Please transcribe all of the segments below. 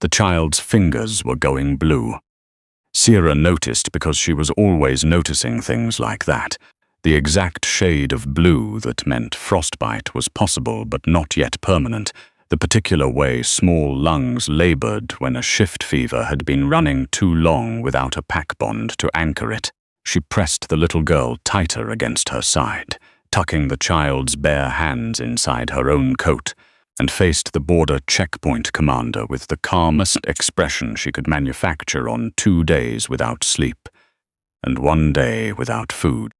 The child's fingers were going blue. Sierra noticed because she was always noticing things like that. The exact shade of blue that meant frostbite was possible but not yet permanent, the particular way small lungs labored when a shift fever had been running too long without a pack bond to anchor it. She pressed the little girl tighter against her side, tucking the child's bare hands inside her own coat, and faced the border checkpoint commander with the calmest expression she could manufacture on 2 days without sleep, and 1 day without food.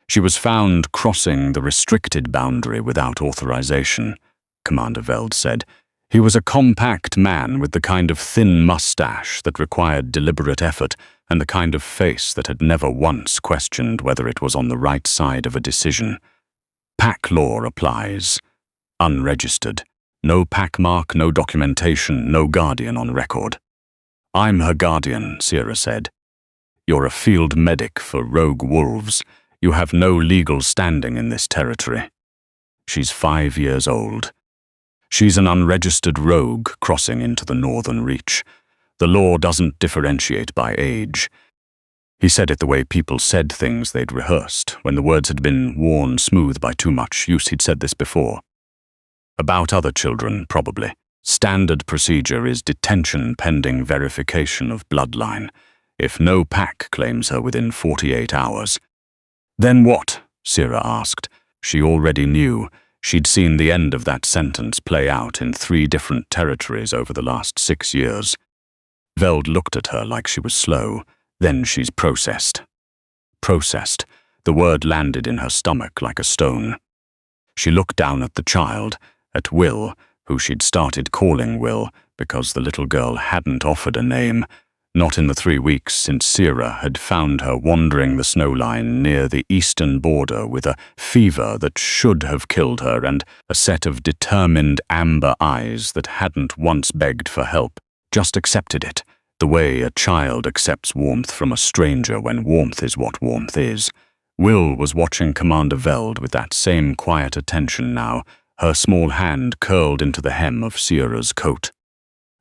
She was found crossing the restricted boundary without authorization, Commander Veld said. He was a compact man with the kind of thin mustache that required deliberate effort and the kind of face that had never once questioned whether it was on the right side of a decision. Pack law applies. Unregistered. No pack mark, no documentation, no guardian on record. I'm her guardian, Sierra said. You're a field medic for rogue wolves. You have no legal standing in this territory. She's 5 years old. She's an unregistered rogue crossing into the Northern Reach. The law doesn't differentiate by age. He said it the way people said things they'd rehearsed, when the words had been worn smooth by too much use. He'd said this before. About other children, probably. Standard procedure is detention pending verification of bloodline, if no pack claims her within 48 hours. Then what? Sierra asked. She already knew. She'd seen the end of that sentence play out in 3 different territories over the last 6 years. Veld looked at her like she was slow. Then she's processed. Processed. The word landed in her stomach like a stone. She looked down at the child, at Will, who she'd started calling Will because the little girl hadn't offered a name, not in the 3 weeks since Sierra had found her wandering the snowline near the eastern border with a fever that should have killed her and a set of determined amber eyes that hadn't once begged for help, just accepted it, the way a child accepts warmth from a stranger when warmth is what warmth is. Will was watching Commander Veld with that same quiet attention now, her small hand curled into the hem of Sierra's coat.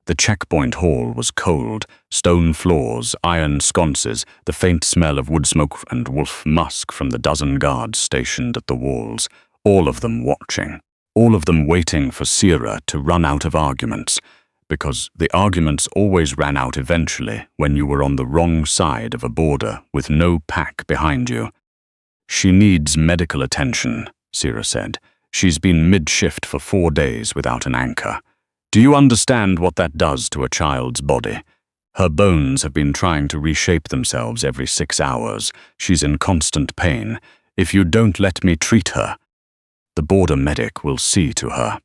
The checkpoint hall was cold, stone floors, iron sconces, the faint smell of wood smoke and wolf musk from the dozen guards stationed at the walls, all of them watching, all of them waiting for Sierra to run out of arguments, because the arguments always ran out eventually when you were on the wrong side of a border with no pack behind you. She needs medical attention, Sierra said. She's been mid-shift for 4 days without an anchor. Do you understand what that does to a child's body? Her bones have been trying to reshape themselves every 6 hours. She's in constant pain. If you don't let me treat her, the border medic will see to her.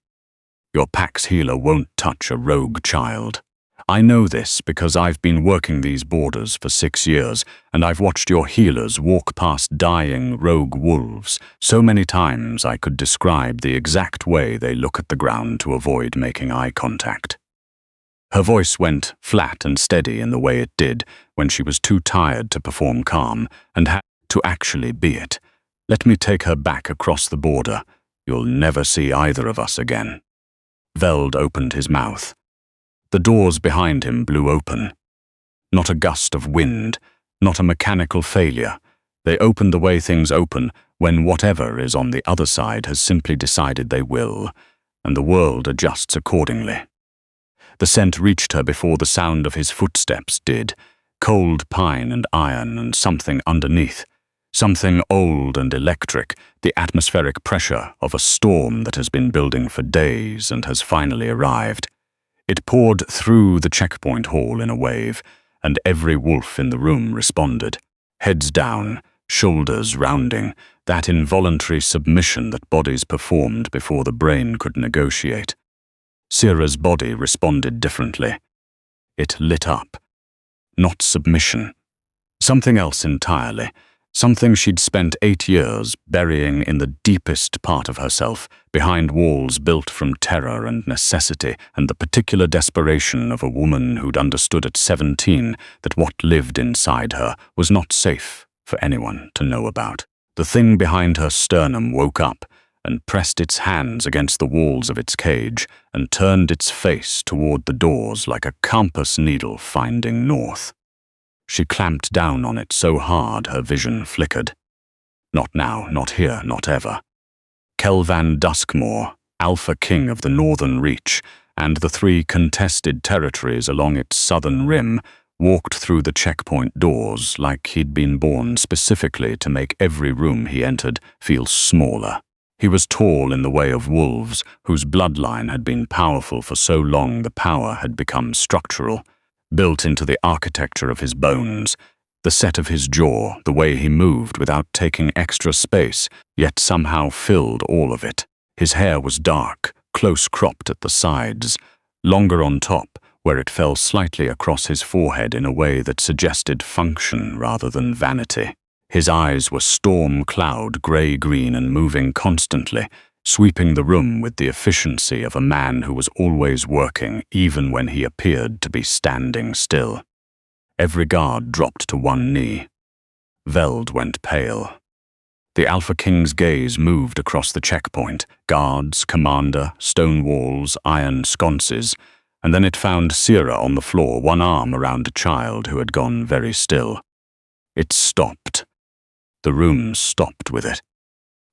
Your pack's healer won't touch a rogue child. I know this because I've been working these borders for 6 years, and I've watched your healers walk past dying rogue wolves so many times I could describe the exact way they look at the ground to avoid making eye contact. Her voice went flat and steady in the way it did when she was too tired to perform calm and had to actually be it. Let me take her back across the border. You'll never see either of us again. Veld opened his mouth. The doors behind him blew open. Not a gust of wind, not a mechanical failure. They opened the way things open when whatever is on the other side has simply decided they will, and the world adjusts accordingly. The scent reached her before the sound of his footsteps did, cold pine and iron and something underneath, something old and electric, the atmospheric pressure of a storm that has been building for days and has finally arrived. It poured through the checkpoint hall in a wave, and every wolf in the room responded. Heads down, shoulders rounding, that involuntary submission that bodies performed before the brain could negotiate. Sierra's body responded differently. It lit up. Not submission. Something else entirely. Something she'd spent 8 years burying in the deepest part of herself, behind walls built from terror and necessity and the particular desperation of a woman who'd understood at 17 that what lived inside her was not safe for anyone to know about. The thing behind her sternum woke up, and pressed its hands against the walls of its cage and turned its face toward the doors like a compass needle finding north. She clamped down on it so hard her vision flickered. Not now, not here, not ever. Kelvan Duskmore, Alpha King of the Northern Reach, and the 3 contested territories along its southern rim walked through the checkpoint doors like he'd been born specifically to make every room he entered feel smaller. He was tall in the way of wolves, whose bloodline had been powerful for so long the power had become structural, built into the architecture of his bones, the set of his jaw, the way he moved without taking extra space, yet somehow filled all of it. His hair was dark, close-cropped at the sides, longer on top, where it fell slightly across his forehead in a way that suggested function rather than vanity. His eyes were storm cloud grey-green and moving constantly, sweeping the room with the efficiency of a man who was always working even when he appeared to be standing still. Every guard dropped to one knee. Veld went pale. The Alpha King's gaze moved across the checkpoint, guards, commander, stone walls, iron sconces, and then it found Sierra on the floor, one arm around a child who had gone very still. It stopped. The room stopped with it.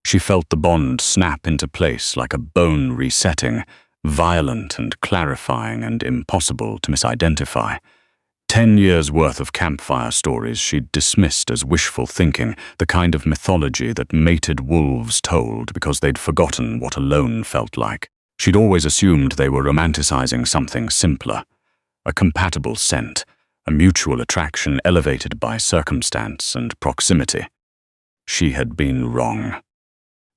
She felt the bond snap into place like a bone resetting, violent and clarifying and impossible to misidentify. 10 years' worth of campfire stories she'd dismissed as wishful thinking, the kind of mythology that mated wolves told because they'd forgotten what alone felt like. She'd always assumed they were romanticizing something simpler, a compatible scent, a mutual attraction elevated by circumstance and proximity. She had been wrong.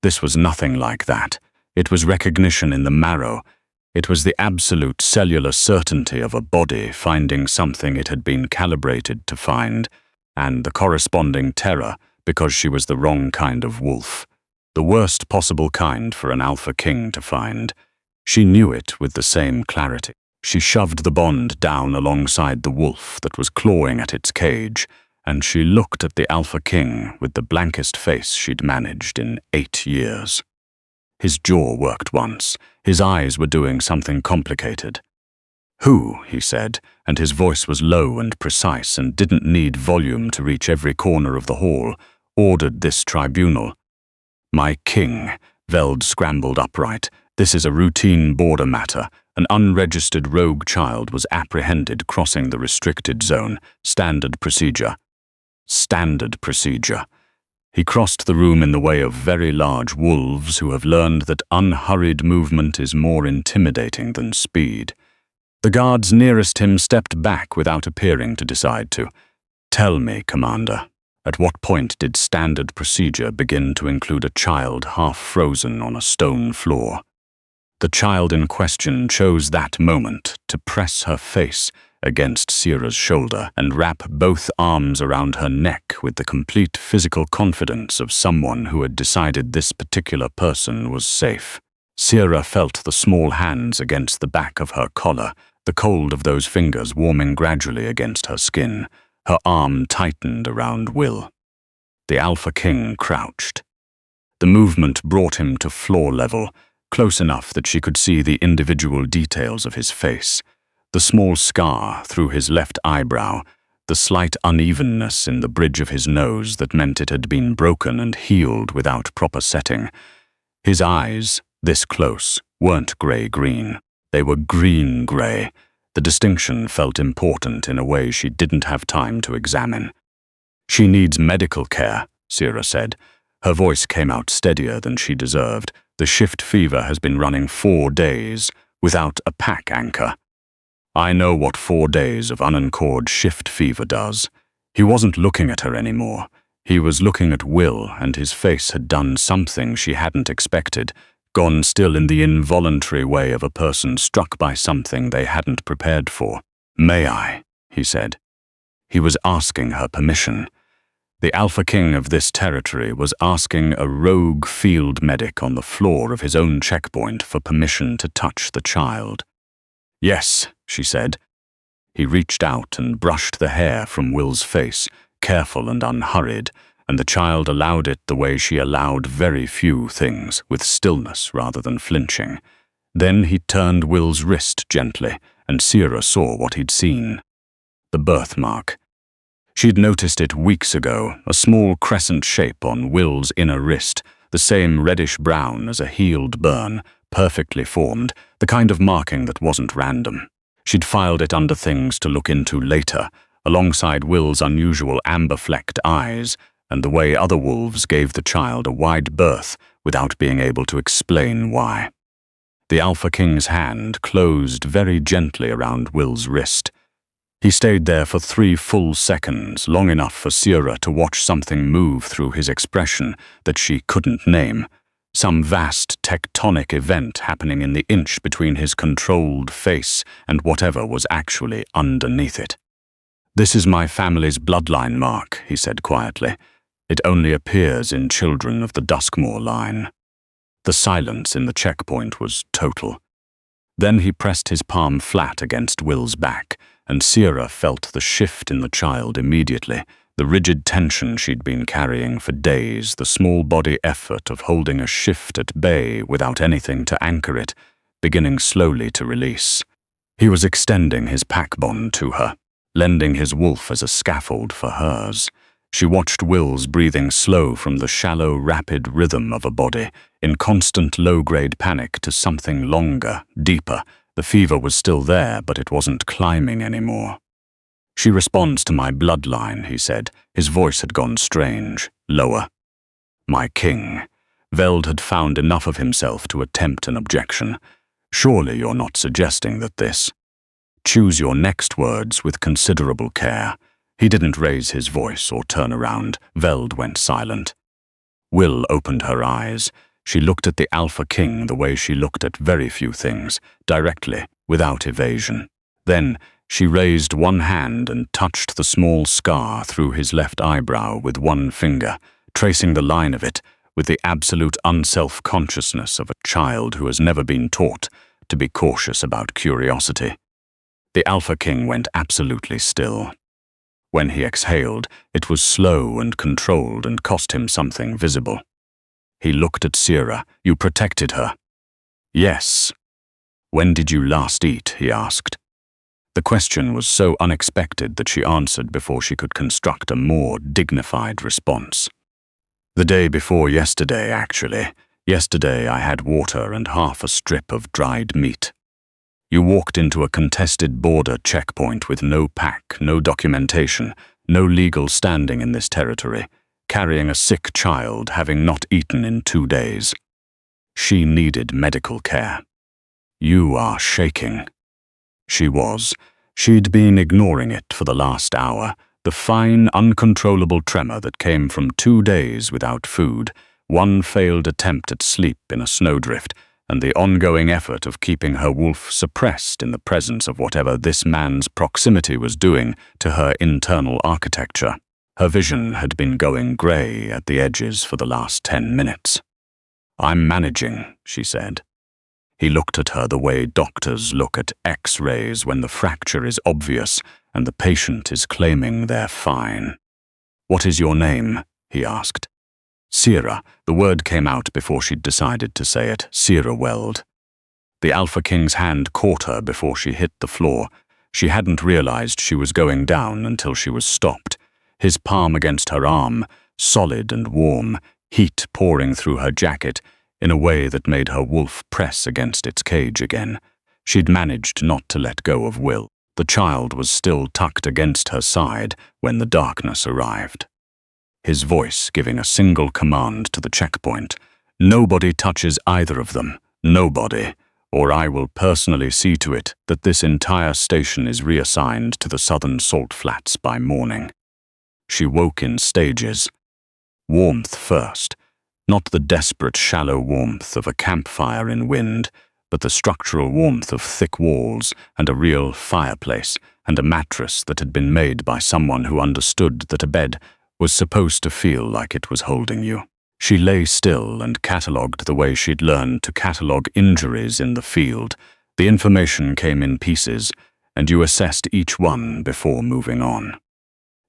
This was nothing like that. It was recognition in the marrow. It was the absolute cellular certainty of a body finding something it had been calibrated to find, and the corresponding terror because she was the wrong kind of wolf, the worst possible kind for an Alpha King to find. She knew it with the same clarity. She shoved the bond down alongside the wolf that was clawing at its cage, and she looked at the Alpha King with the blankest face she'd managed in 8 years. His jaw worked once. His eyes were doing something complicated. "Who?" he said, and his voice was low and precise and didn't need volume to reach every corner of the hall, ordered this tribunal. "My king," Veld scrambled upright. "This is a routine border matter. An unregistered rogue child was apprehended crossing the restricted zone. Standard procedure." Standard procedure. He crossed the room in the way of very large wolves who have learned that unhurried movement is more intimidating than speed. The guards nearest him stepped back without appearing to decide to. "Tell me, Commander, at what point did standard procedure begin to include a child half frozen on a stone floor?" The child in question chose that moment to press her face against Sierra's shoulder and wrap both arms around her neck with the complete physical confidence of someone who had decided this particular person was safe. Sierra felt the small hands against the back of her collar, the cold of those fingers warming gradually against her skin. Her arm tightened around Will. The Alpha King crouched. The movement brought him to floor level, close enough that she could see the individual details of his face. The small scar through his left eyebrow, the slight unevenness in the bridge of his nose that meant it had been broken and healed without proper setting. His eyes, this close, weren't grey-green. They were green-grey. The distinction felt important in a way she didn't have time to examine. "She needs medical care," Sierra said. Her voice came out steadier than she deserved. "The shift fever has been running 4 days, without a pack anchor." I know what 4 days of unanchored shift fever does. He wasn't looking at her anymore. He was looking at Will, and his face had done something she hadn't expected, gone still in the involuntary way of a person struck by something they hadn't prepared for. "May I?" he said. He was asking her permission. The Alpha King of this territory was asking a rogue field medic on the floor of his own checkpoint for permission to touch the child. "Yes," she said. He reached out and brushed the hair from Will's face, careful and unhurried, and the child allowed it the way she allowed very few things, with stillness rather than flinching. Then he turned Will's wrist gently, and Sierra saw what he'd seen. The birthmark. She'd noticed it weeks ago, a small crescent shape on Will's inner wrist, the same reddish-brown as a healed burn, perfectly formed, the kind of marking that wasn't random. She'd filed it under things to look into later, alongside Will's unusual amber-flecked eyes, and the way other wolves gave the child a wide berth without being able to explain why. The Alpha King's hand closed very gently around Will's wrist. He stayed there for 3 full seconds, long enough for Sierra to watch something move through his expression that she couldn't name, some vast tectonic event happening in the inch between his controlled face and whatever was actually underneath it. "This is my family's bloodline mark," he said quietly. "It only appears in children of the Duskmore line." The silence in the checkpoint was total. Then he pressed his palm flat against Will's back, and Sierra felt the shift in the child immediately, the rigid tension she'd been carrying for days, the small body effort of holding a shift at bay without anything to anchor it, beginning slowly to release. He was extending his pack bond to her, lending his wolf as a scaffold for hers. She watched Will's breathing slow from the shallow, rapid rhythm of a body, in constant low-grade panic to something longer, deeper. The fever was still there, but it wasn't climbing anymore. "She responds to my bloodline," he said. His voice had gone strange, lower. "My king." Veld had found enough of himself to attempt an objection. "Surely you're not suggesting that this—" "Choose your next words with considerable care." He didn't raise his voice or turn around. Veld went silent. Will opened her eyes. She looked at the Alpha King the way she looked at very few things, directly, without evasion. Then she raised one hand and touched the small scar through his left eyebrow with one finger, tracing the line of it with the absolute unself-consciousness of a child who has never been taught to be cautious about curiosity. The Alpha King went absolutely still. When he exhaled, it was slow and controlled and cost him something visible. He looked at Sierra. "You protected her?" "Yes." "When did you last eat?" he asked. The question was so unexpected that she answered before she could construct a more dignified response. "The day before yesterday, actually. Yesterday I had water and half a strip of dried meat." "You walked into a contested border checkpoint with no pack, no documentation, no legal standing in this territory, carrying a sick child, having not eaten in 2 days. She needed medical care. You are shaking." She was. She'd been ignoring it for the last hour, the fine, uncontrollable tremor that came from 2 days without food, 1 failed attempt at sleep in a snowdrift, and the ongoing effort of keeping her wolf suppressed in the presence of whatever this man's proximity was doing to her internal architecture. Her vision had been going grey at the edges for the last 10 minutes. "I'm managing," she said. He looked at her the way doctors look at X-rays when the fracture is obvious and the patient is claiming they're fine. "What is your name?" he asked. "Sierra." The word came out before she'd decided to say it. Sierra Weld. The Alpha King's hand caught her before she hit the floor. She hadn't realized she was going down until she was stopped. His palm against her arm, solid and warm, heat pouring through her jacket in a way that made her wolf press against its cage again. She'd managed not to let go of Will. The child was still tucked against her side when the darkness arrived. His voice giving a single command to the checkpoint. "Nobody touches either of them. Nobody. Or I will personally see to it that this entire station is reassigned to the Southern Salt Flats by morning." She woke in stages. Warmth first. Not the desperate shallow warmth of a campfire in wind, but the structural warmth of thick walls and a real fireplace and a mattress that had been made by someone who understood that a bed was supposed to feel like it was holding you. She lay still and catalogued the way she'd learned to catalogue injuries in the field. The information came in pieces, and you assessed each one before moving on.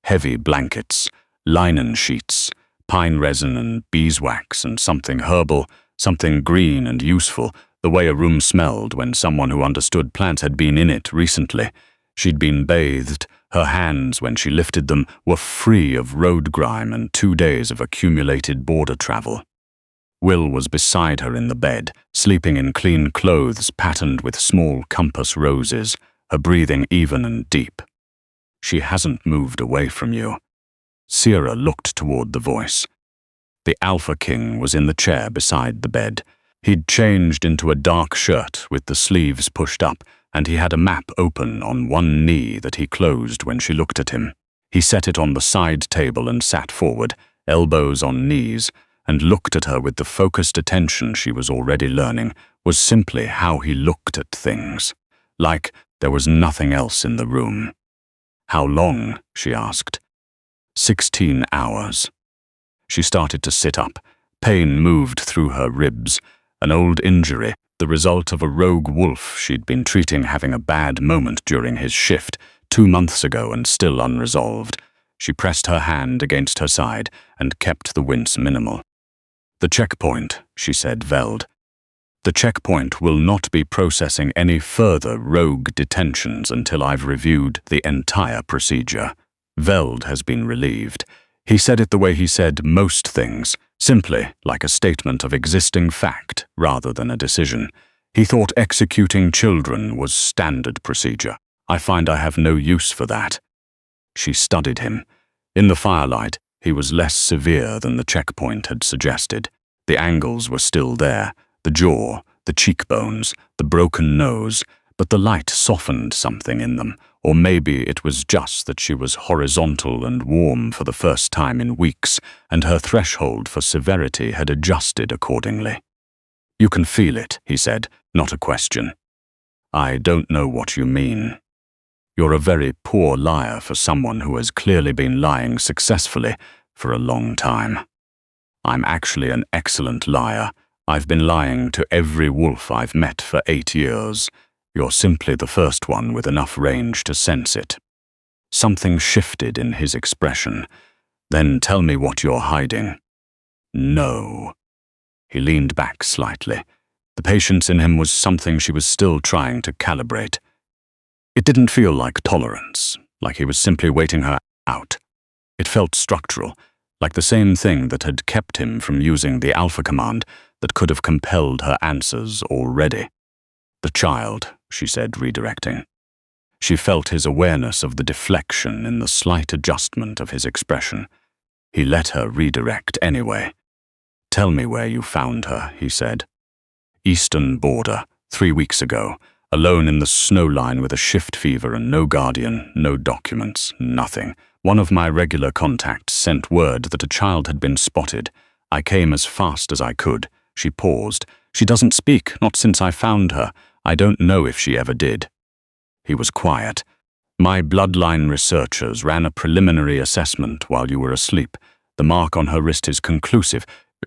Heavy blankets, linen sheets, Pine resin and beeswax and something herbal, something green and useful, the way a room smelled when someone who understood plants had been in it recently. She'd been bathed. Her hands, when she lifted them, were free of road grime and 2 days of accumulated border travel. Will was beside her in the bed, sleeping in clean clothes patterned with small compass roses, her breathing even and deep. "She hasn't moved away from you." Sierra looked toward the voice. The Alpha King was in the chair beside the bed. He'd changed into a dark shirt with the sleeves pushed up, and he had a map open on one knee that he closed when she looked at him. He set it on the side table and sat forward, elbows on knees, and looked at her with the focused attention she was already learning was simply how he looked at things, like there was nothing else in the room. "How long?" she asked. 16 hours. She started to sit up. Pain moved through her ribs. An old injury, the result of a rogue wolf she'd been treating having a bad moment during his shift 2 months ago and still unresolved. She pressed her hand against her side and kept the wince minimal. "The checkpoint," she said, Veld. "The checkpoint will not be processing any further rogue detentions until I've reviewed the entire procedure." Veld has been relieved. He said it the way he said most things, simply like a statement of existing fact rather than a decision. He thought executing children was standard procedure. "I find I have no use for that." She studied him. In the firelight, he was less severe than the checkpoint had suggested. The angles were still there, the jaw, the cheekbones, the broken nose, but the light softened something in them, or maybe it was just that she was horizontal and warm for the first time in weeks, and her threshold for severity had adjusted accordingly. "You can feel it," he said, not a question. "I don't know what you mean." "You're a very poor liar for someone who has clearly been lying successfully for a long time." "I'm actually an excellent liar. I've been lying to every wolf I've met for 8 years. You're simply the first one with enough range to sense it." Something shifted in his expression. "Then tell me what you're hiding." "No." He leaned back slightly. The patience in him was something she was still trying to calibrate. It didn't feel like tolerance, like he was simply waiting her out. It felt structural, like the same thing that had kept him from using the Alpha command that could have compelled her answers already. "The child," she said, redirecting. She felt his awareness of the deflection in the slight adjustment of his expression. He let her redirect anyway. "Tell me where you found her," he said. "Eastern border, 3 weeks ago, alone in the snow line with a shift fever and no guardian, no documents, nothing. One of my regular contacts sent word that a child had been spotted. I came as fast as I could." She paused. "She doesn't speak, not since I found her. I don't know if she ever did." He was quiet. "My bloodline researchers ran a preliminary assessment while you were asleep. The mark on her wrist is conclusive.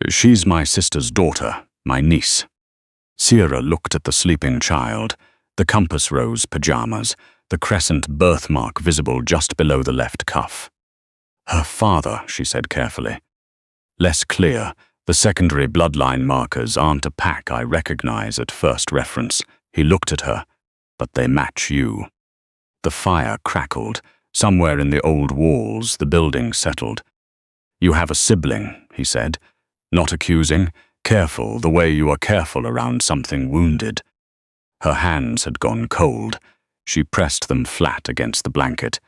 She's my sister's daughter, my niece." Sierra looked at the sleeping child, the compass rose pajamas, the crescent birthmark visible just below the left cuff. "Her father," she said carefully. "Less clear. The secondary bloodline markers aren't a pack I recognize at first reference." He looked at her. "But they match you." The fire crackled. Somewhere in the old walls, the building settled. "You have a sibling," he said. Not accusing, careful the way you are careful around something wounded. Her hands had gone cold. She pressed them flat against the blanket.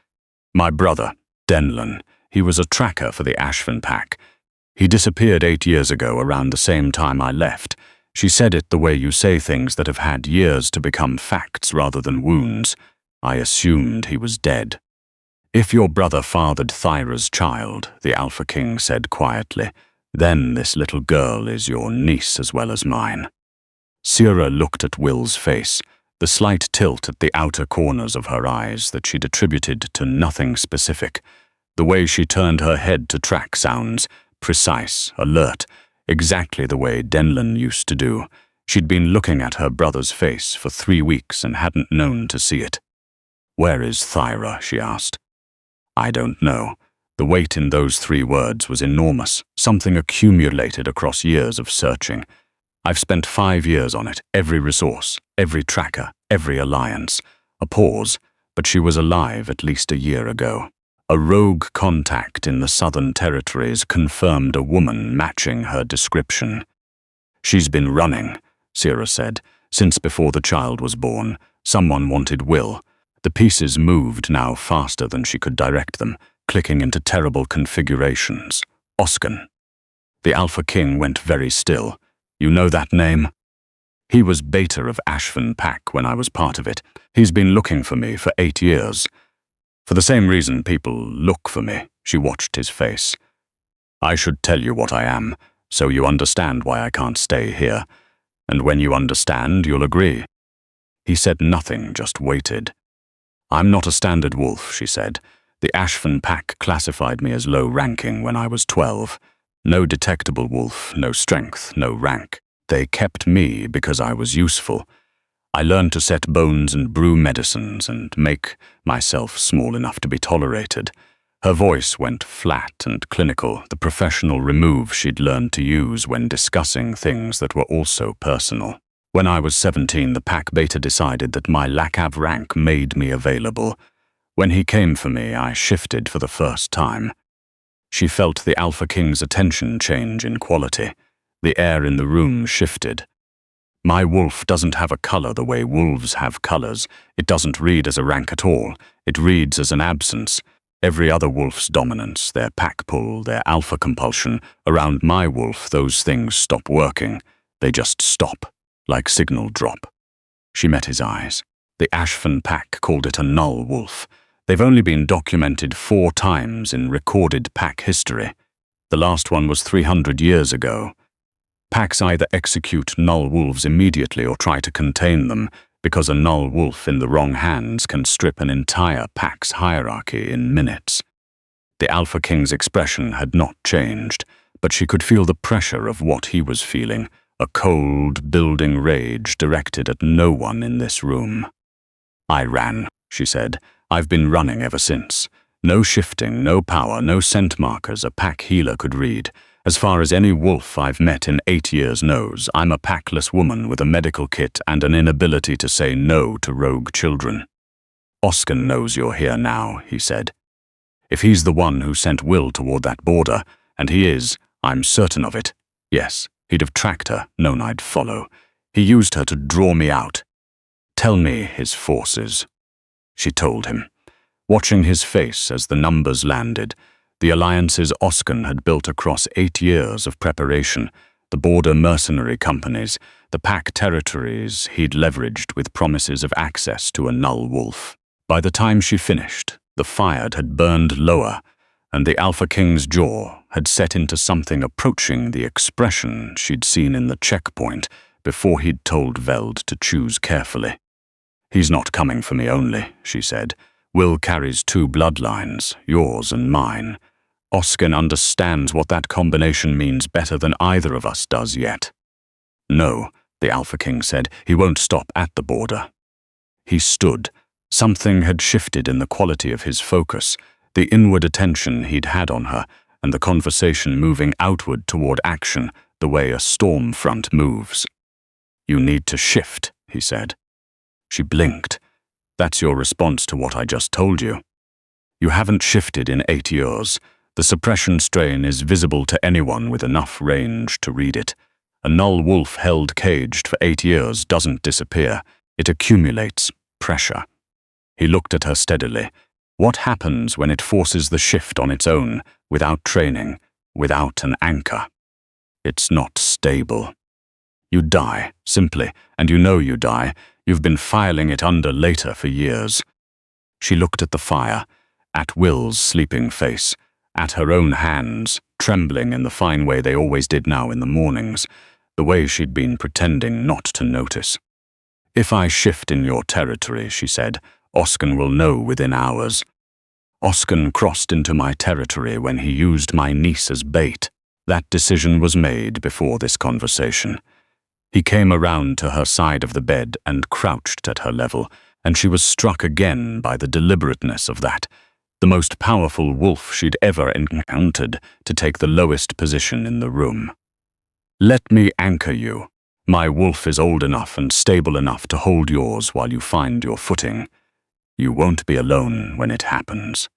"My brother, Denlon. He was a tracker for the Ashvin pack. He disappeared 8 years ago around the same time I left." She said it the way you say things that have had years to become facts rather than wounds. "I assumed he was dead." "If your brother fathered Thyra's child," the Alpha King said quietly, "then this little girl is your niece as well as mine." Sierra looked at Will's face, the slight tilt at the outer corners of her eyes that she'd attributed to nothing specific. The way she turned her head to track sounds, precise, alert, exactly the way Denlon used to do. She'd been looking at her brother's face for 3 weeks and hadn't known to see it. "Where is Thyra?" she asked. "I don't know. The weight in those 3 words was enormous, something accumulated across years of searching. I've spent 5 years on it, every resource, every tracker, every alliance. A pause, but she was alive at least a year ago. A rogue contact in the Southern Territories confirmed a woman matching her description. She's been running, Sierra said, since before the child was born. Someone wanted Will. The pieces moved now faster than she could direct them, clicking into terrible configurations. Oscan. The Alpha King went very still. You know that name? He was beta of Ashfin Pack when I was part of it. He's been looking for me for 8 years. For the same reason people look for me, she watched his face. I should tell you what I am, so you understand why I can't stay here. And when you understand, you'll agree. He said nothing, just waited. I'm not a standard wolf, she said. The Ashfin Pack classified me as low-ranking when I was 12. No detectable wolf, no strength, no rank. They kept me because I was useful. I learned to set bones and brew medicines and make myself small enough to be tolerated. Her voice went flat and clinical, the professional remove she'd learned to use when discussing things that were also personal. When I was 17, the Pack Beta decided that my Lacav rank made me available. When he came for me, I shifted for the first time. She felt the Alpha King's attention change in quality. The air in the room shifted. My wolf doesn't have a color the way wolves have colors. It doesn't read as a rank at all. It reads as an absence. Every other wolf's dominance, their pack pull, their alpha compulsion, around my wolf, those things stop working. They just stop, like signal drop. She met his eyes. The Ashfin Pack called it a null wolf. They've only been documented 4 times in recorded pack history. The last one was 300 years ago. Packs either execute null wolves immediately or try to contain them, because a null wolf in the wrong hands can strip an entire pack's hierarchy in minutes. The Alpha King's expression had not changed, but she could feel the pressure of what he was feeling, a cold, building rage directed at no one in this room. I ran, she said. I've been running ever since. No shifting, no power, no scent markers a pack healer could read. As far as any wolf I've met in 8 years knows, I'm a packless woman with a medical kit and an inability to say no to rogue children. Oscan knows you're here now, he said. If he's the one who sent Will toward that border, and he is, I'm certain of it. Yes, he'd have tracked her, known I'd follow. He used her to draw me out. Tell me his forces. She told him, watching his face as the numbers landed. The alliances Oscan had built across 8 years of preparation, the border mercenary companies, the pack territories he'd leveraged with promises of access to a null wolf. By the time she finished, the fire had burned lower, and the Alpha King's jaw had set into something approaching the expression she'd seen in the checkpoint before he'd told Veld to choose carefully. He's not coming for me only, she said. Will carries 2 bloodlines, yours and mine. Oscan understands what that combination means better than either of us does yet. No, the Alpha King said, he won't stop at the border. He stood. Something had shifted in the quality of his focus, the inward attention he'd had on her, and the conversation moving outward toward action, the way a storm front moves. You need to shift, he said. She blinked. That's your response to what I just told you. You haven't shifted in 8 years. The suppression strain is visible to anyone with enough range to read it. A null wolf held caged for 8 years doesn't disappear. It accumulates pressure. He looked at her steadily. What happens when it forces the shift on its own, without training, without an anchor? It's not stable. You die, simply, and you know you die. You've been filing it under later for years. She looked at the fire, at Will's sleeping face, at her own hands, trembling in the fine way they always did now in the mornings, the way she'd been pretending not to notice. If I shift in your territory, she said, Oscan will know within hours. Oscan crossed into my territory when he used my niece as bait. That decision was made before this conversation. He came around to her side of the bed and crouched at her level, and she was struck again by the deliberateness of that. the most powerful wolf she'd ever encountered, to take the lowest position in the room. "Let me anchor you. My wolf is old enough and stable enough to hold yours while you find your footing. You won't be alone when it happens."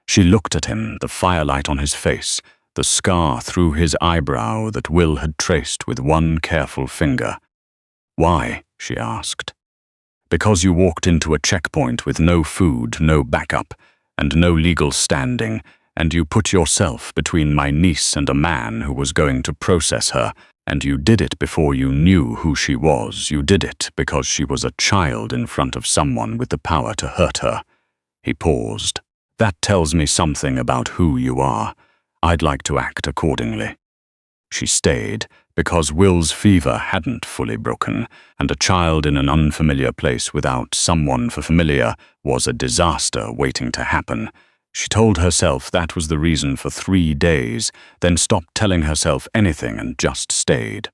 She looked at him, the firelight on his face, the scar through his eyebrow that Will had traced with one careful finger. "Why?" she asked. "Because you walked into a checkpoint with no food, no backup, and no legal standing, and you put yourself between my niece and a man who was going to process her, and you did it before you knew who she was. You did it because she was a child in front of someone with the power to hurt her." He paused. "That tells me something about who you are. I'd like to act accordingly." She stayed, because Will's fever hadn't fully broken, and a child in an unfamiliar place without someone familiar was a disaster waiting to happen. She told herself that was the reason for 3 days, then stopped telling herself anything and just stayed.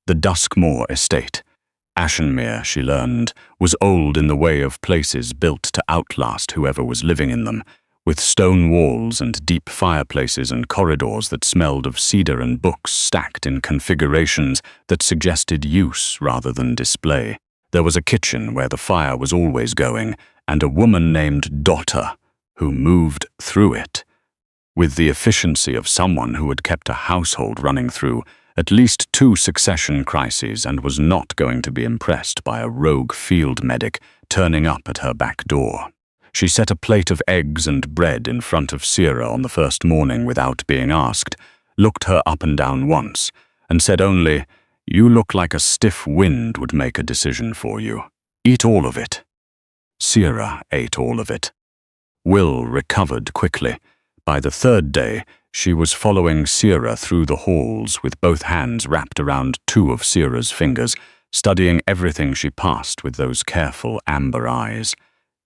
The Duskmoor estate. Ashenmere, she learned, was old in the way of places built to outlast whoever was living in them, with stone walls and deep fireplaces and corridors that smelled of cedar and books stacked in configurations that suggested use rather than display. There was a kitchen where the fire was always going, and a woman named Daughter, who moved through it, with the efficiency of someone who had kept a household running through at least 2 succession crises and was not going to be impressed by a rogue field medic turning up at her back door. She set a plate of eggs and bread in front of Sierra on the first morning without being asked, looked her up and down once, and said only, "You look like a stiff wind would make a decision for you. Eat all of it." Sierra ate all of it. Will recovered quickly. By the 3rd day, she was following Sierra through the halls with both hands wrapped around 2 of Sierra's fingers, studying everything she passed with those careful amber eyes.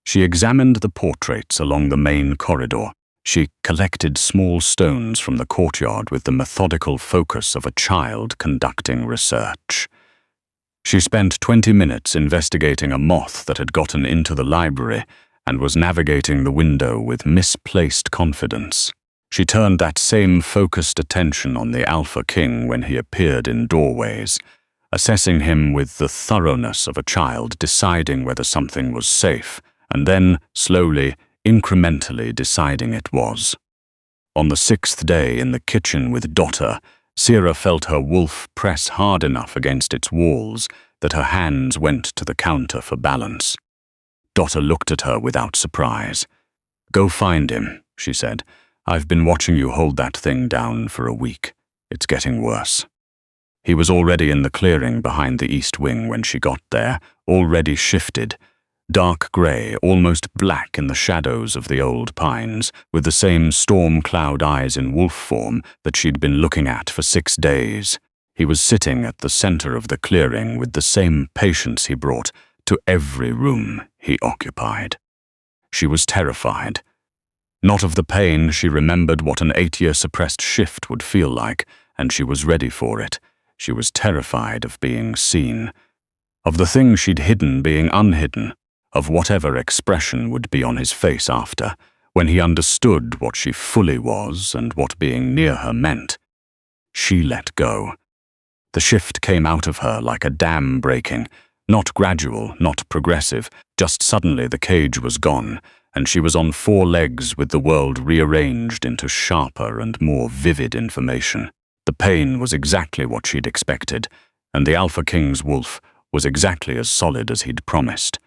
She examined the portraits along the main corridor. She collected small stones from the courtyard with the methodical focus of a child conducting research. She spent 20 minutes investigating a moth that had gotten into the library and was navigating the window with misplaced confidence. She turned that same focused attention on the Alpha King when he appeared in doorways, assessing him with the thoroughness of a child deciding whether something was safe, and then, slowly, incrementally deciding it was. On the 6th day in the kitchen with Daughter, Sierra felt her wolf press hard enough against its walls that her hands went to the counter for balance. Daughter looked at her without surprise. "Go find him," she said. "I've been watching you hold that thing down for a week. It's getting worse." He was already in the clearing behind the east wing when she got there, already shifted. Dark grey, almost black in the shadows of the old pines, with the same storm cloud eyes in wolf form that she'd been looking at for 6 days. He was sitting at the center of the clearing with the same patience he brought to every room he occupied. She was terrified. Not of the pain, she remembered what an 8-year suppressed shift would feel like, and she was ready for it. She was terrified of being seen, of the thing she'd hidden being unhidden, of whatever expression would be on his face after, when he understood what she fully was and what being near her meant. She let go. The shift came out of her like a dam breaking, not gradual, not progressive, just suddenly the cage was gone, and she was on 4 legs with the world rearranged into sharper and more vivid information. The pain was exactly what she'd expected, and the Alpha King's wolf was exactly as solid as he'd promised.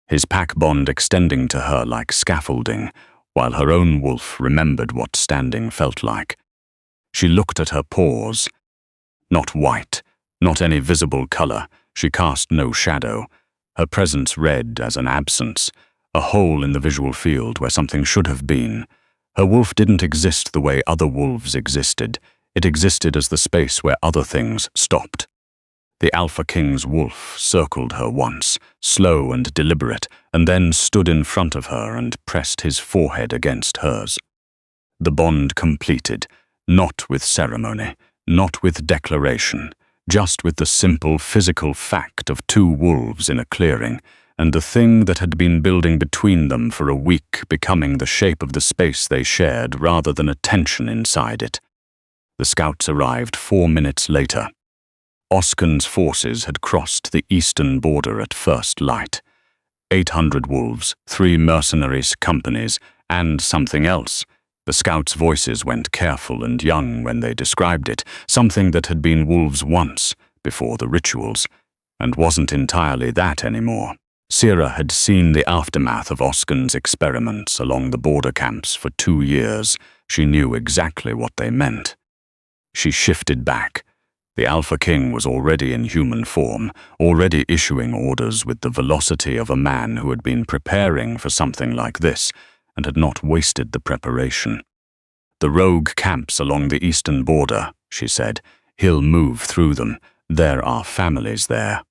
His pack bond extending to her like scaffolding, while her own wolf remembered what standing felt like. She looked at her paws. Not white, not any visible color. She cast no shadow. Her presence read as an absence, a hole in the visual field where something should have been. Her wolf didn't exist the way other wolves existed. It existed as the space where other things stopped. The Alpha King's wolf circled her once, slow and deliberate, and then stood in front of her and pressed his forehead against hers. The bond completed, not with ceremony, not with declaration, just with the simple physical fact of 2 wolves in a clearing, and the thing that had been building between them for a week becoming the shape of the space they shared rather than a tension inside it. The scouts arrived 4 minutes later. Oscan's forces had crossed the eastern border at first light. 800 wolves, 3 mercenaries companies, and something else. The scouts' voices went careful and young when they described it, something that had been wolves once, before the rituals, and wasn't entirely that anymore. Sierra had seen the aftermath of Oscan's experiments along the border camps for 2 years. She knew exactly what they meant. She shifted back. The Alpha King was already in human form, already issuing orders with the velocity of a man who had been preparing for something like this and had not wasted the preparation. "The rogue camps along the eastern border," she said. "He'll move through them. There are families there."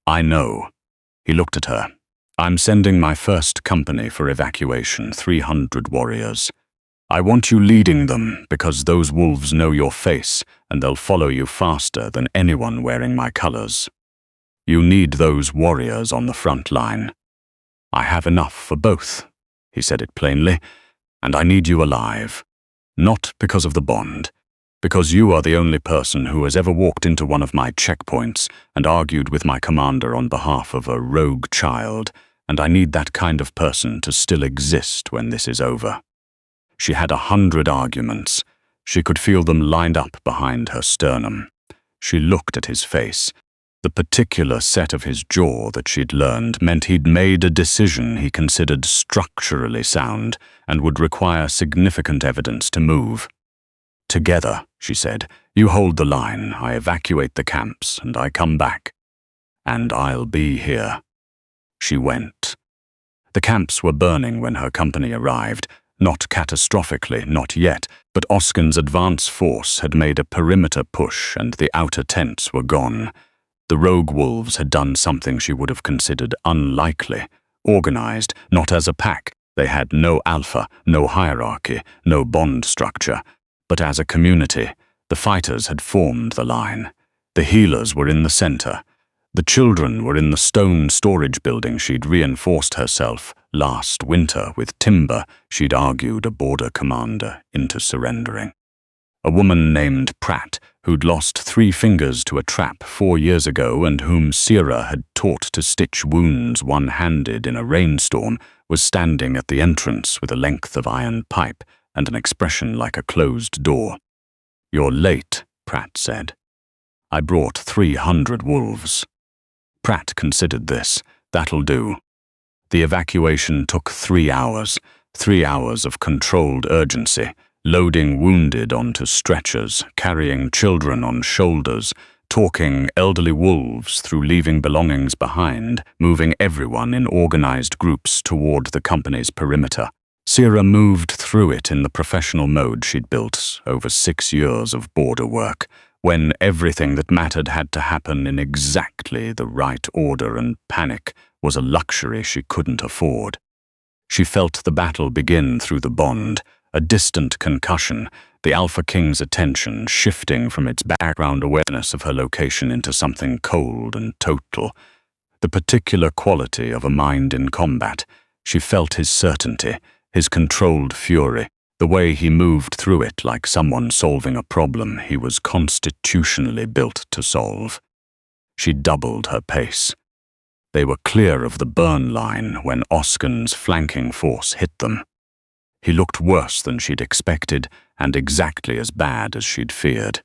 "I know." He looked at her. "I'm sending my first company for evacuation, 300 warriors. I want you leading them because those wolves know your face and they'll follow you faster than anyone wearing my colors. You need those warriors on the front line. I have enough for both," he said it plainly, "and I need you alive. Not because of the bond, because you are the only person who has ever walked into one of my checkpoints and argued with my commander on behalf of a rogue child, and I need that kind of person to still exist when this is over." She had 100 arguments. She could feel them lined up behind her sternum. She looked at his face. The particular set of his jaw that she'd learned meant he'd made a decision he considered structurally sound and would require significant evidence to move. "Together," she said, "you hold the line, I evacuate the camps, and I come back. And I'll be here." She went. The camps were burning when her company arrived. Not catastrophically, not yet, but Oscan's advance force had made a perimeter push and the outer tents were gone. The rogue wolves had done something she would have considered unlikely. Organized, not as a pack. They had no alpha, no hierarchy, no bond structure. But as a community, the fighters had formed the line. The healers were in the center. The children were in the stone storage building she'd reinforced herself last winter with timber she'd argued a border commander into surrendering. A woman named Pratt, who'd lost 3 fingers to a trap 4 years ago and whom Sierra had taught to stitch wounds one-handed in a rainstorm, was standing at the entrance with a length of iron pipe and an expression like a closed door. "You're late," Pratt said. "I brought 300 wolves." Pratt considered this. "That'll do." The evacuation took 3 hours. 3 hours of controlled urgency, loading wounded onto stretchers, carrying children on shoulders, talking elderly wolves through leaving belongings behind, moving everyone in organized groups toward the company's perimeter. Sierra moved through it in the professional mode she'd built over 6 years of border work, when everything that mattered had to happen in exactly the right order and panic was a luxury she couldn't afford. She felt the battle begin through the bond, a distant concussion, the Alpha King's attention shifting from its background awareness of her location into something cold and total. The particular quality of a mind in combat. She felt his certainty, his controlled fury, the way he moved through it like someone solving a problem he was constitutionally built to solve. She doubled her pace. They were clear of the burn line when Oscan's flanking force hit them. He looked worse than she'd expected and exactly as bad as she'd feared.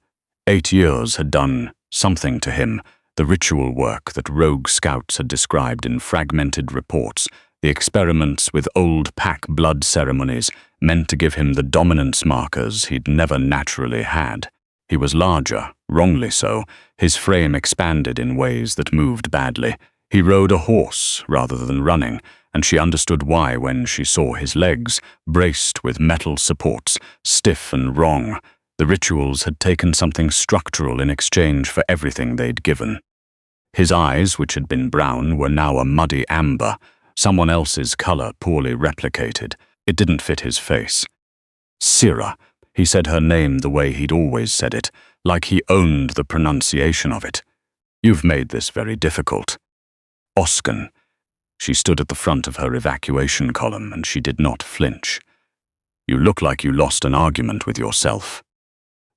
8 years had done something to him, the ritual work that rogue scouts had described in fragmented reports, the experiments with old pack blood ceremonies meant to give him the dominance markers he'd never naturally had. He was larger, wrongly so, his frame expanded in ways that moved badly. He rode a horse rather than running, and she understood why when she saw his legs, braced with metal supports, stiff and wrong. The rituals had taken something structural in exchange for everything they'd given. His eyes, which had been brown, were now a muddy amber, someone else's color poorly replicated. It didn't fit his face. "Sierra," he said her name the way he'd always said it, like he owned the pronunciation of it. "You've made this very difficult." "Oscan." She stood at the front of her evacuation column, and she did not flinch. "You look like you lost an argument with yourself."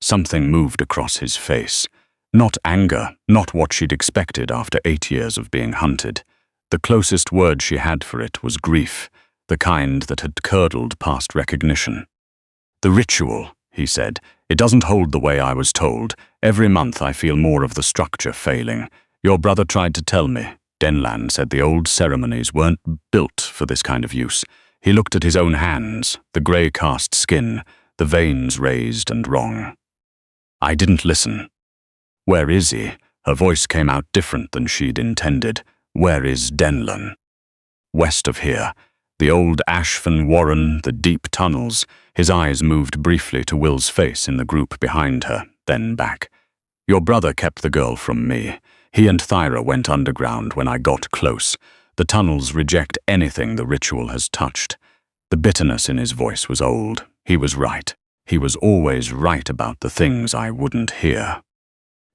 Something moved across his face. Not anger, not what she'd expected after 8 years of being hunted. The closest word she had for it was grief, the kind that had curdled past recognition. "The ritual," he said. "It doesn't hold the way I was told. Every month I feel more of the structure failing. Your brother tried to tell me." Denlan said the old ceremonies weren't built for this kind of use. He looked at his own hands, the grey-cast skin, the veins raised and wrong. "I didn't listen." "Where is he?" Her voice came out different than she'd intended. "Where is Denlan?" "West of here. The old Ashfan Warren, the deep tunnels." His eyes moved briefly to Will's face in the group behind her, then back. "Your brother kept the girl from me. He and Thyra went underground when I got close. The tunnels reject anything the ritual has touched." The bitterness in his voice was old. He was right. He was always right about the things I wouldn't hear.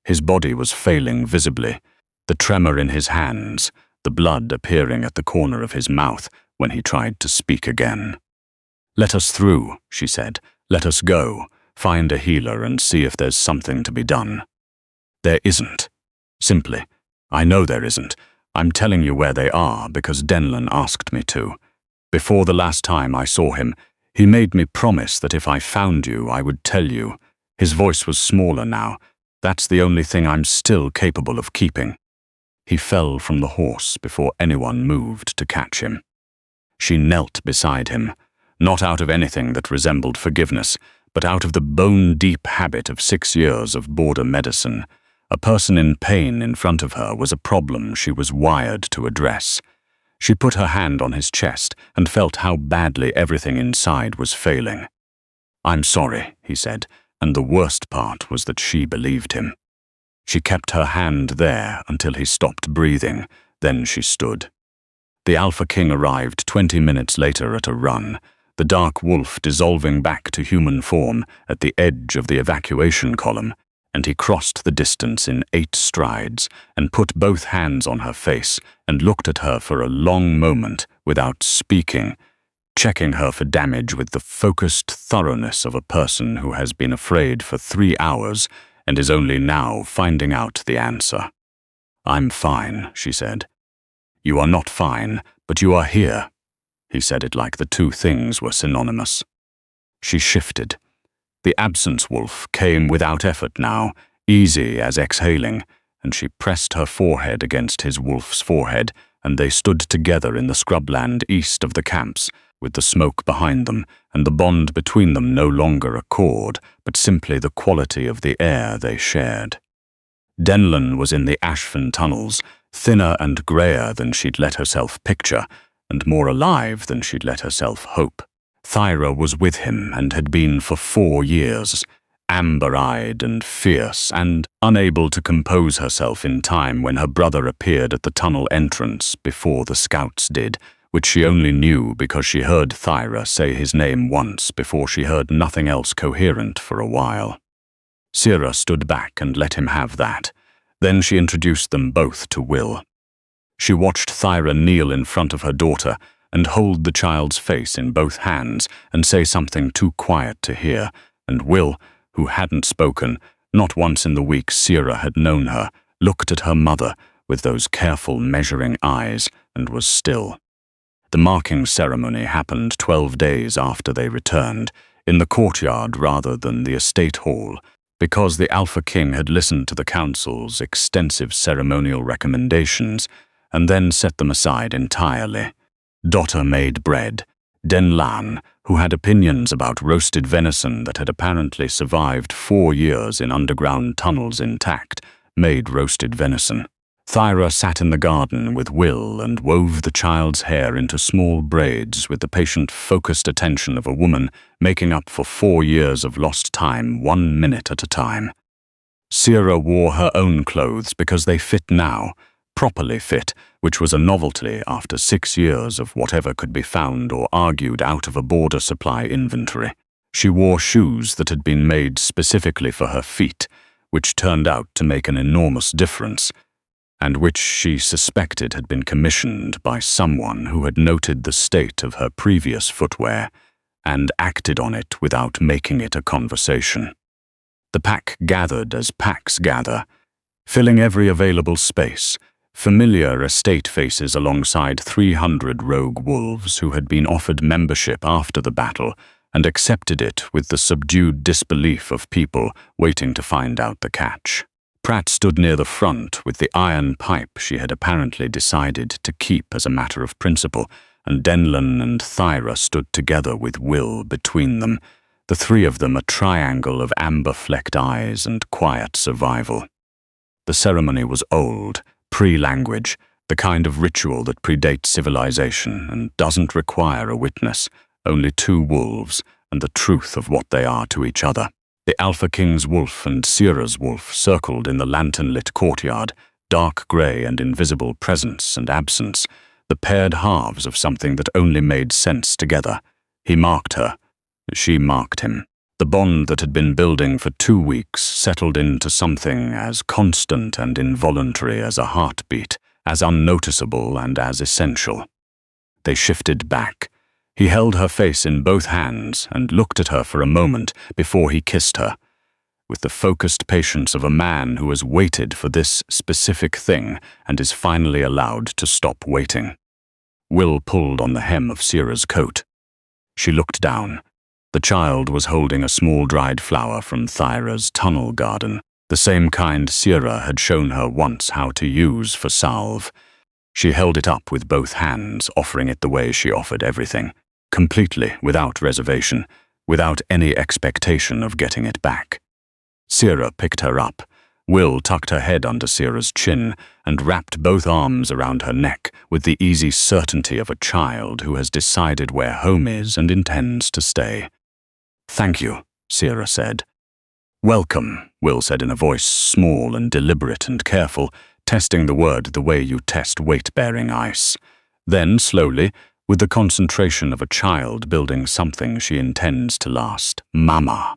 His body was failing visibly, the tremor in his hands, the blood appearing at the corner of his mouth when he tried to speak again. "Let us through," she said. "Let us go, find a healer and see if there's something to be done." "There isn't." Simply, "I know there isn't. I'm telling you where they are because Denlan asked me to. Before the last time I saw him, he made me promise that if I found you, I would tell you." His voice was smaller now. "That's the only thing I'm still capable of keeping." He fell from the horse before anyone moved to catch him. She knelt beside him, not out of anything that resembled forgiveness, but out of the bone-deep habit of 6 years of border medicine. A person in pain in front of her was a problem she was wired to address. She put her hand on his chest and felt how badly everything inside was failing. "I'm sorry," he said, and the worst part was that she believed him. She kept her hand there until he stopped breathing, then she stood. The Alpha King arrived 20 minutes later at a run, the dark wolf dissolving back to human form at the edge of the evacuation column, and he crossed the distance in 8 strides and put both hands on her face and looked at her for a long moment without speaking, checking her for damage with the focused thoroughness of a person who has been afraid for 3 hours and is only now finding out the answer. "I'm fine," she said. "You are not fine, but you are here." He said it like the two things were synonymous. She shifted. The absence wolf came without effort now, easy as exhaling, and she pressed her forehead against his wolf's forehead, and they stood together in the scrubland east of the camps, with the smoke behind them, and the bond between them no longer a cord, but simply the quality of the air they shared. Denlan was in the Ashfan tunnels, thinner and greyer than she'd let herself picture, and more alive than she'd let herself hope. Thyra was with him and had been for 4 years, amber-eyed and fierce, and unable to compose herself in time when her brother appeared at the tunnel entrance before the scouts did, which she only knew because she heard Thyra say his name once before she heard nothing else coherent for a while. Sira stood back and let him have that. Then she introduced them both to Will. She watched Thyra kneel in front of her daughter and hold the child's face in both hands and say something too quiet to hear, and Will, who hadn't spoken, not once in the week Sira had known her, looked at her mother with those careful measuring eyes and was still. The marking ceremony happened 12 days after they returned, in the courtyard rather than the estate hall, because the Alpha King had listened to the council's extensive ceremonial recommendations and then set them aside entirely. Dotter made bread. Denlan, who had opinions about roasted venison that had apparently survived 4 years in underground tunnels intact, made roasted venison. Thyra sat in the garden with Will and wove the child's hair into small braids with the patient-focused attention of a woman making up for 4 years of lost time 1 minute at a time. Sira wore her own clothes because they fit now, properly fit, which was a novelty after 6 years of whatever could be found or argued out of a border supply inventory. She wore shoes that had been made specifically for her feet, which turned out to make an enormous difference. and which she suspected had been commissioned by someone who had noted the state of her previous footwear and acted on it without making it a conversation. The pack gathered as packs gather, filling every available space, familiar estate faces alongside 300 rogue wolves who had been offered membership after the battle and accepted it with the subdued disbelief of people waiting to find out the catch. Pratt stood near the front with the iron pipe she had apparently decided to keep as a matter of principle, and Denlon and Thyra stood together with Will between them, the three of them a triangle of amber-flecked eyes and quiet survival. The ceremony was old, pre-language, the kind of ritual that predates civilization and doesn't require a witness, only two wolves and the truth of what they are to each other. The Alpha King's wolf and Sierra's wolf circled in the lantern-lit courtyard, dark grey and invisible presence and absence, the paired halves of something that only made sense together. He marked her. She marked him. The bond that had been building for 2 weeks settled into something as constant and involuntary as a heartbeat, as unnoticeable and as essential. They shifted back. He held her face in both hands and looked at her for a moment before he kissed her, with the focused patience of a man who has waited for this specific thing and is finally allowed to stop waiting. Will pulled on the hem of Sierra's coat. She looked down. The child was holding a small dried flower from Thyra's tunnel garden, the same kind Sierra had shown her once how to use for salve. She held it up with both hands, offering it the way she offered everything, completely without reservation, without any expectation of getting it back. Sierra picked her up. Will tucked her head under Sierra's chin and wrapped both arms around her neck with the easy certainty of a child who has decided where home is and intends to stay. "Thank you," Sierra said. "Welcome," Will said in a voice small and deliberate and careful, testing the word the way you test weight-bearing ice. Then, slowly, with the concentration of a child building something she intends to last, "Mama."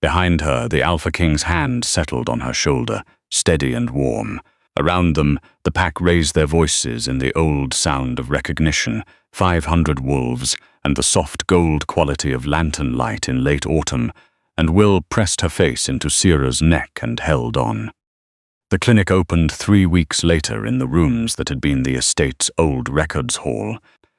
Behind her, the Alpha King's hand settled on her shoulder, steady and warm. Around them, the pack raised their voices in the old sound of recognition, 500 wolves, and the soft gold quality of lantern light in late autumn, and Will pressed her face into Sierra's neck and held on. The clinic opened 3 weeks later in the rooms that had been the estate's old records hall.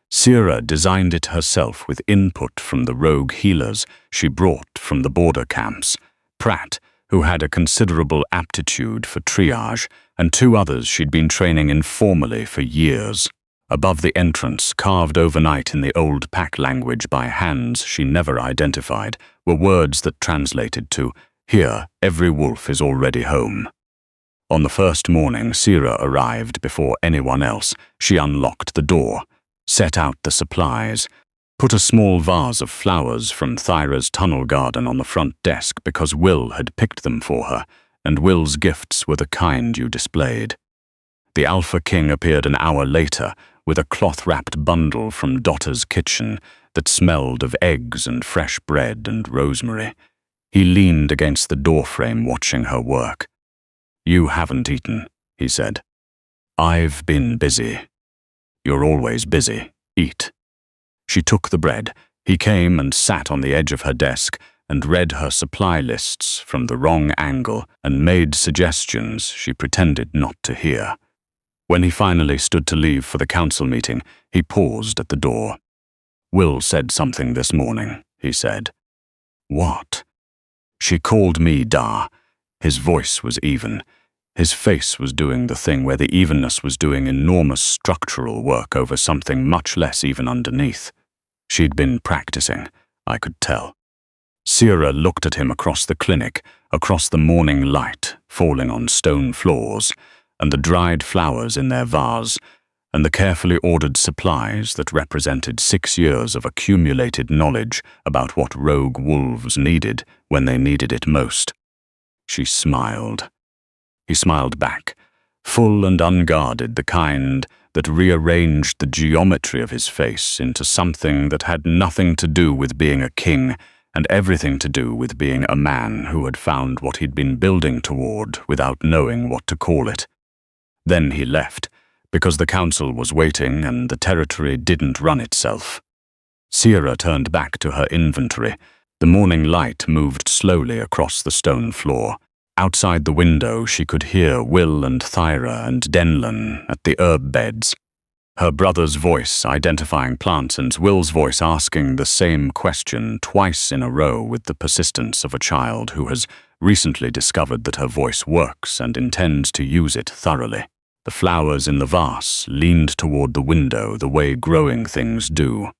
Sierra designed it herself with input from the rogue healers she brought from the border camps. Pratt, who had a considerable aptitude for triage, and 2 others she'd been training informally for years. Above the entrance, carved overnight in the old pack language by hands she never identified, were words that translated to, "Here, every wolf is already home." On the first morning Sierra arrived before anyone else, she unlocked the door, set out the supplies, put a small vase of flowers from Thyra's tunnel garden on the front desk because Will had picked them for her, and Will's gifts were the kind you displayed. The Alpha King appeared an hour later with a cloth-wrapped bundle from Dotta's kitchen that smelled of eggs and fresh bread and rosemary. He leaned against the doorframe watching her work. "You haven't eaten," he said. "I've been busy." "You're always busy. Eat." She took the bread. He came and sat on the edge of her desk and read her supply lists from the wrong angle and made suggestions she pretended not to hear. When he finally stood to leave for the council meeting, he paused at the door. "Will said something this morning," he said. "What?" "She called me Da." His voice was even. His face was doing the thing where the evenness was doing enormous structural work over something much less even underneath. She'd been practicing, I could tell. Sierra looked at him across the clinic, across the morning light falling on stone floors, and the dried flowers in their vase, and the carefully ordered supplies that represented 6 years of accumulated knowledge about what rogue wolves needed when they needed it most. She smiled. He smiled back, full and unguarded, the kind that rearranged the geometry of his face into something that had nothing to do with being a king and everything to do with being a man who had found what he'd been building toward without knowing what to call it. Then he left, because the council was waiting and the territory didn't run itself. Sierra turned back to her inventory. The morning light moved slowly across the stone floor. Outside the window, she could hear Will and Thyra and Denlan at the herb beds. Her brother's voice identifying plants and Will's voice asking the same question twice in a row with the persistence of a child who has recently discovered that her voice works and intends to use it thoroughly. The flowers in the vase leaned toward the window the way growing things do.